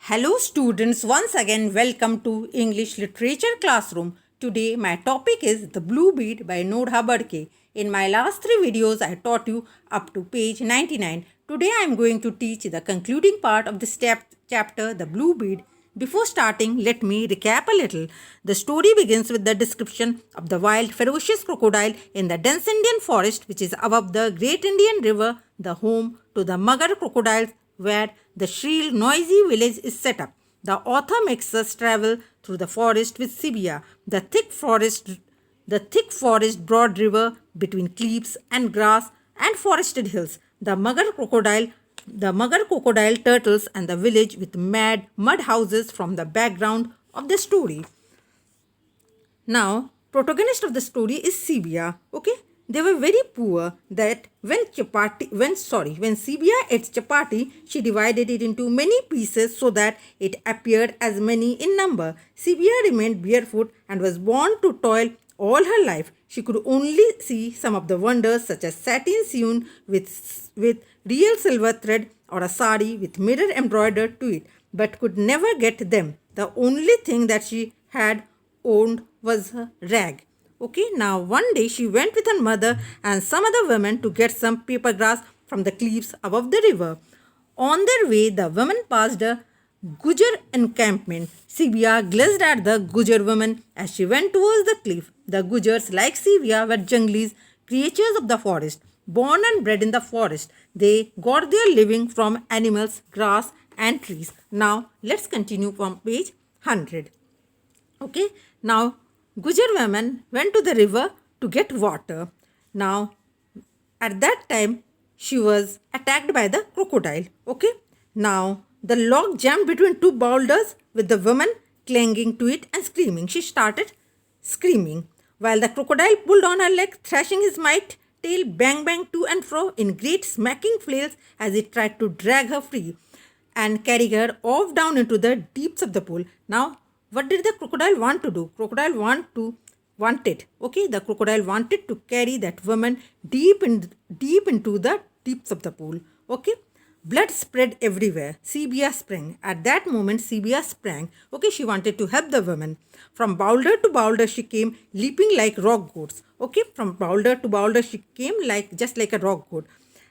Hello students, once again welcome to English Literature Classroom. Today my topic is The Blue Bead by Nodha Badke. In my last 3 videos I taught you up to page 99. Today I am going to teach the concluding part of this chapter, The Blue Bead. Before starting, let me recap a little. The story begins with the description of the wild, ferocious crocodile in the dense Indian forest which is above the great Indian river, the home to the Magar crocodiles where the shrill, noisy village is set up. The author makes us travel through the forest with Sibia, the thick forest, broad river between cliffs and grass and forested hills, the Magar crocodile turtles, and the village with mud houses from the background of the story. Now, protagonist of the story is Sibia. Okay, they were very poor. That when Sibia ate chapati, she divided it into many pieces so that it appeared as many in number. Sibia remained barefoot and was born to toil all her life. She could only see some of the wonders such as satin sewn with real silver thread or a sari with mirror embroidered to it, but could never get them. The only thing that she had owned was a rag. Okay, now one day she went with her mother and some other women to get some paper grass from the cliffs above the river. On their way, the women passed a Gujar encampment. Sibia glanced at the Gujar woman as she went towards the cliff. The Gujars, like Sibia, were junglis, creatures of the forest, born and bred in the forest. They got their living from animals, grass, and trees. Now, let's continue from page 100. Okay, now Gujar women went to the river to get water. Now, at that time, she was attacked by the crocodile. Okay, now the log jammed between two boulders with the woman clinging to it and screaming. She started screaming while the crocodile pulled on her leg, thrashing his might tail bang bang to and fro in great smacking flails as it tried to drag her free and carry her off down into the deeps of the pool. Now, what did the crocodile want to do? The crocodile wanted to carry that woman deep into the deeps of the pool. Okay, blood spread everywhere. Sibia sprang. At that moment, Sibia sprang. Okay, she wanted to help the woman. From boulder to boulder, she came leaping like rock goats. Okay, from boulder to boulder, she came just like a rock goat.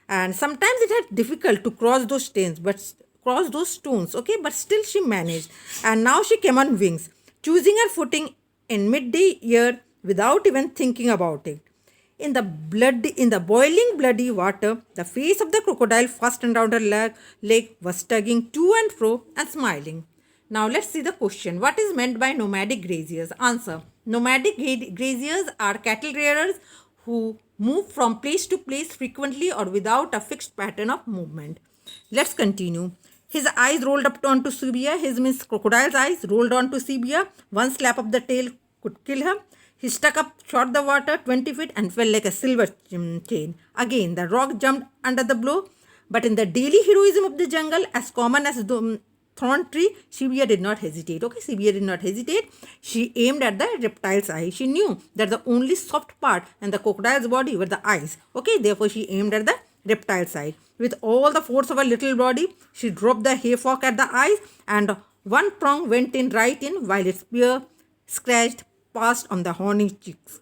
And sometimes it had difficult to cross those stones, okay, but still she managed. And now she came on wings, choosing her footing in midday air without even thinking about it. In the boiling bloody water, the face of the crocodile fastened around her leg was tugging to and fro and smiling. Now let's see the question. What is meant by nomadic graziers? Answer. Nomadic graziers are cattle rearers who move from place to place frequently or without a fixed pattern of movement. Let's continue. His eyes rolled up onto Sibia. His means crocodile's eyes rolled onto Sibia. One slap of the tail could kill her. He stuck up, shot the water 20 feet and fell like a silver chain. Again, the rock jumped under the blow. But in the daily heroism of the jungle, as common as the thorn tree, Sibia did not hesitate. Okay, Sibia did not hesitate. She aimed at the reptile's eye. She knew that the only soft part in the crocodile's body were the eyes. Okay, therefore she aimed at the reptile's eye. With all the force of her little body, she dropped the hayfork at the eyes and one prong went in right in while its spear scratched past on the horny cheeks.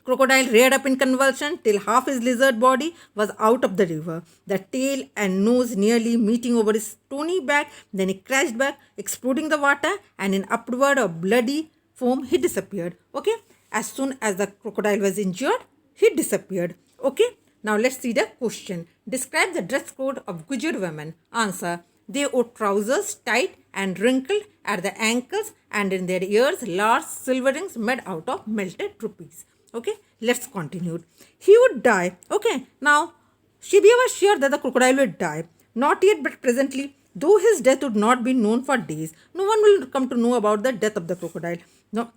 Crocodile reared up in convulsion till half his lizard body was out of the river, the tail and nose nearly meeting over his stony back. Then he crashed back, exploding the water, and in upward of bloody foam he disappeared. Okay, as soon as the crocodile was injured, he disappeared. Okay, now let's see the question. Describe the dress code of Gujar women. Answer. They wore trousers tight and wrinkled at the ankles and in their ears large silver rings made out of melted rupees. Okay, let's continue. He would die. Okay, now Shibia was sure that the crocodile would die. Not yet, but presently, though his death would not be known for days. No one will come to know about the death of the crocodile. No,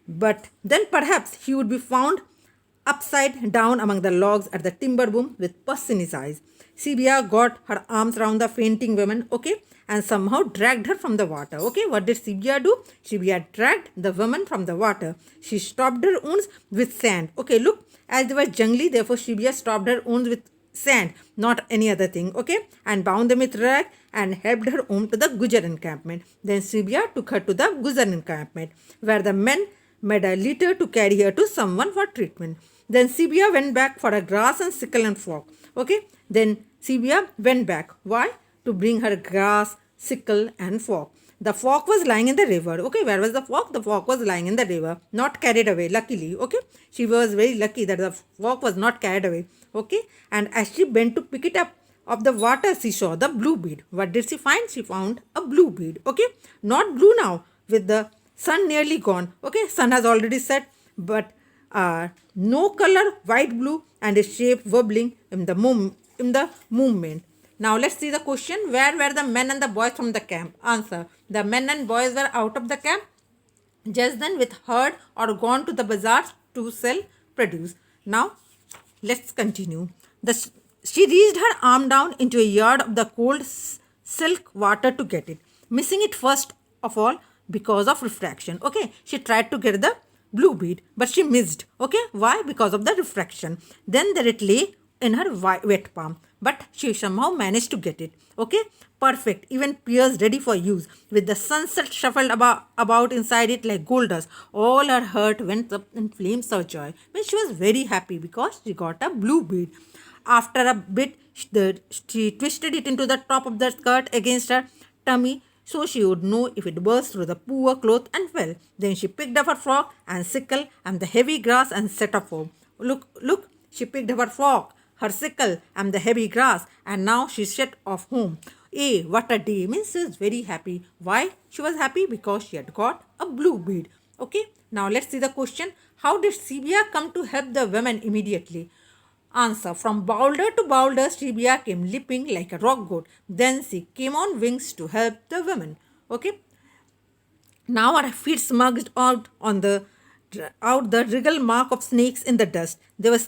but then perhaps he would be found upside down among the logs at the timber boom with pus in his eyes. Sibia got her arms around the fainting woman, okay, and somehow dragged her from the water. Okay, what did Sibia do? Sibia dragged the woman from the water. She stopped her wounds with sand. Okay, look, as they were jungly, therefore Sibia stopped her wounds with sand, not any other thing, okay, and bound them with rag and helped her home to the Gujar encampment. Then Sibia took her to the Gujar encampment, where the men made a litter to carry her to someone for treatment. Then Sibia went back for a grass and sickle and fork. Okay. Then Sibia went back. Why? To bring her grass, sickle, and fork. The fork was lying in the river. Okay, where was the fork? The fork was lying in the river, not carried away, luckily. Okay, she was very lucky that the fork was not carried away. Okay, and as she bent to pick it up of the water, she saw the blue bead. What did she find? She found a blue bead. Okay, not blue now, with the sun nearly gone. Okay, sun has already set, but no color, white blue, and its shape wobbling in the movement. Now let's see the question. Where were the men and the boys from the camp? Answer. The men and boys were out of the camp just then with herd or gone to the bazaars to sell produce. Now let's continue. She reached her arm down into a yard of the cold silk water to get it, missing it first of all because of refraction. Okay, she tried to get the blue bead, but she missed. Okay, why? Because of the refraction. Then there it lay in her wet palm, but she somehow managed to get it. Okay, perfect, even pierced, ready for use, with the sunset shuffled about inside it like gold dust. All her heart went up in flames of joy when she was very happy because she got a blue bead. After a bit, she twisted it into the top of the skirt against her tummy so she would know if it burst through the poor cloth and fell. Then she picked up her frock and sickle and the heavy grass and set off home. Look, she picked up her frock, her sickle, and the heavy grass, and now she set off home. What a day! Means she was very happy. Why she was happy? Because she had got a blue bead. Okay, now let's see the question. How did Sibia come to help the women immediately? Answer. From boulder to boulder, Sibia came leaping like a rock goat. Then she came on wings to help the women. Okay. Now her feet smudged out the wriggle mark of snakes in the dust. They were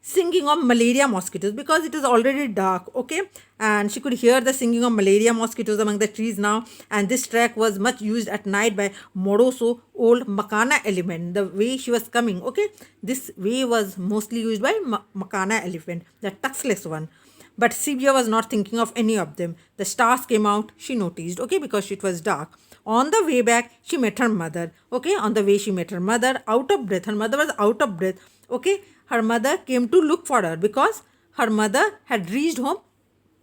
singing of malaria mosquitoes because it was already dark. Okay, and she could hear the singing of malaria mosquitoes among the trees now. And this track was much used at night by Moroso, old Makana elephant. The way she was coming. Okay, this way was mostly used by Makana elephant, the tuxless one. But Sibia was not thinking of any of them. The stars came out, she noticed, okay, because it was dark. On the way back, she met her mother. Okay, on the way she met her mother, out of breath. Her mother was out of breath. Okay, her mother came to look for her because her mother had reached home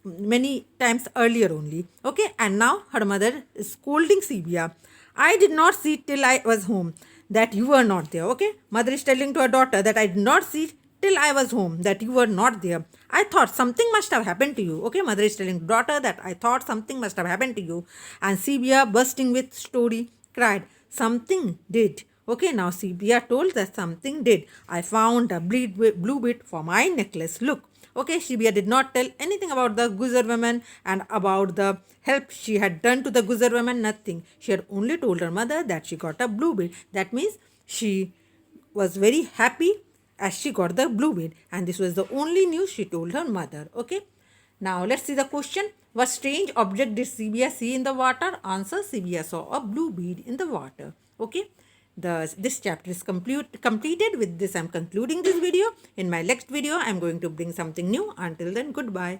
many times earlier only. Okay, and now her mother is scolding Sibia. I did not see till I was home that you were not there. Okay, mother is telling to her daughter that I did not see till I was home that you were not there. I thought something must have happened to you. Okay, mother is telling daughter that I thought something must have happened to you. And Sibia, bursting with story, cried, something did. Okay, now Sibia told that something did. I found a blue bead for my necklace. Look. Okay, Sibia did not tell anything about the Gujar women and about the help she had done to the Gujar women, nothing. She had only told her mother that she got a blue bead. That means she was very happy as she got the blue bead, and this was the only news she told her mother. Okay, now let's see the question. What strange object did Sibia see in the water? Answer. Sibia saw a blue bead in the water. Okay, this chapter is completed. With this, I'm concluding this video. In my next video, I'm going to bring something new. Until then, goodbye.